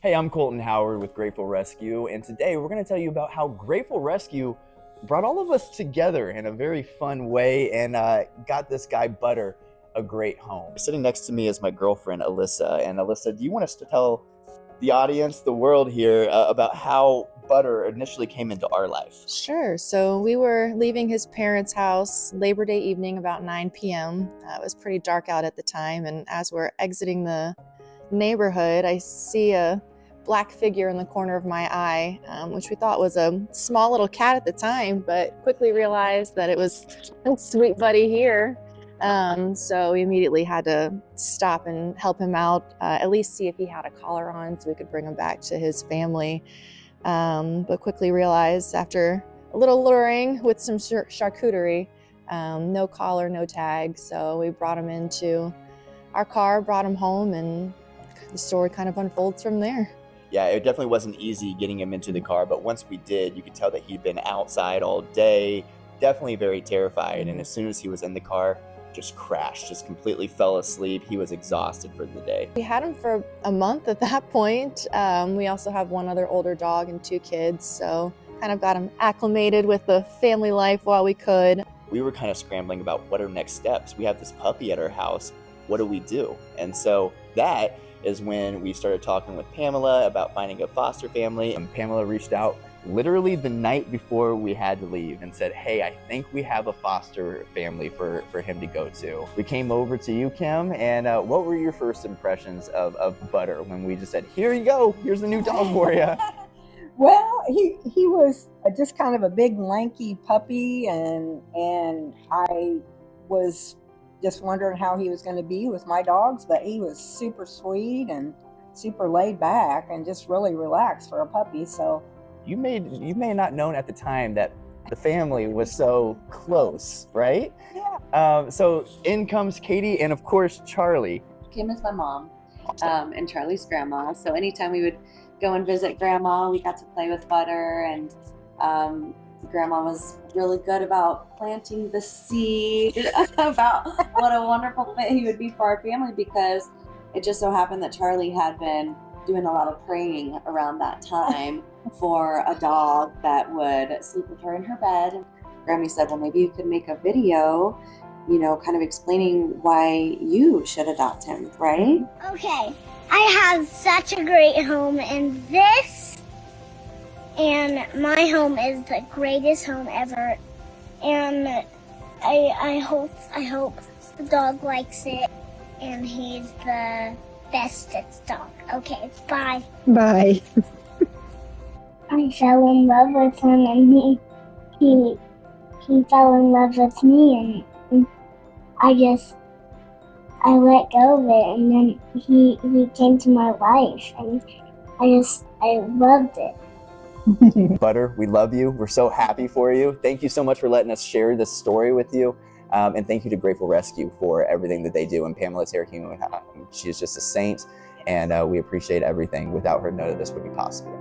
Hey, I'm Colton Howard with Grateful Rescue, and today we're going to tell you about how Grateful Rescue brought all of us together in a very fun way and got this guy Butter a great home. Sitting next to me is my girlfriend Alyssa, and Alyssa, do you want us to tell the audience, the world here, about how Butter initially came into our life? Sure. So we were leaving his parents' house Labor Day evening about 9 p.m. It was pretty dark out at the time, and as we're exiting the neighborhood, I see a black figure in the corner of my eye, which we thought was a small little cat at the time, but quickly realized that it was sweet buddy here. So we immediately had to stop and help him out, at least see if he had a collar on so we could bring him back to his family. But quickly realized after a little luring with some charcuterie, no collar, no tag. So we brought him into our car, brought him home, and the story kind of unfolds from there. Yeah, it definitely wasn't easy getting him into the car, but once we did, you could tell that he'd been outside all day, definitely very terrified. And as soon as he was in the car, just crashed, just completely fell asleep. He was exhausted for the day. We had him for a month at that point. We also have one other older dog and 2 kids, so kind of got him acclimated with the family life while we could. We were kind of scrambling about what are next steps. We have this puppy at our house. What do we do? And so that is when we started talking with Pamela about finding a foster family. And Pamela reached out literally the night before we had to leave and said, hey, I think we have a foster family for him to go to. We came over to you, Kim, and what were your first impressions of Butter when we just said, here you go, here's a new dog for you? Well, he was just kind of a big lanky puppy, and I was just wondering how he was going to be with my dogs, but he was super sweet and super laid back and just really relaxed for a puppy. So you may not known at the time that the family was so close, right? Yeah. So in comes Katie and of course Charlie. Kim is my mom, and Charlie's grandma. So anytime we would go and visit grandma, we got to play with Butter, and grandma was really good about planting the seed about what a wonderful fit he would be for our family, because it just so happened that Charlie had been doing a lot of praying around that time for a dog that would sleep with her in her bed. Grammy said, well, maybe you could make a video, kind of explaining why you should adopt him, right? Okay, I have such a great home, and my home is the greatest home ever, and I hope the dog likes it, and he's the bestest dog. Okay, bye. Bye. I fell in love with him, and he fell in love with me, and I let go of it, and then he came to my life, and I loved it. Butter, we love you. We're so happy for you. Thank you so much for letting us share this story with you. And thank you to Grateful Rescue for everything that they do. And Pamela Terhune, she's just a saint, and we appreciate everything. Without her, none of this would be possible.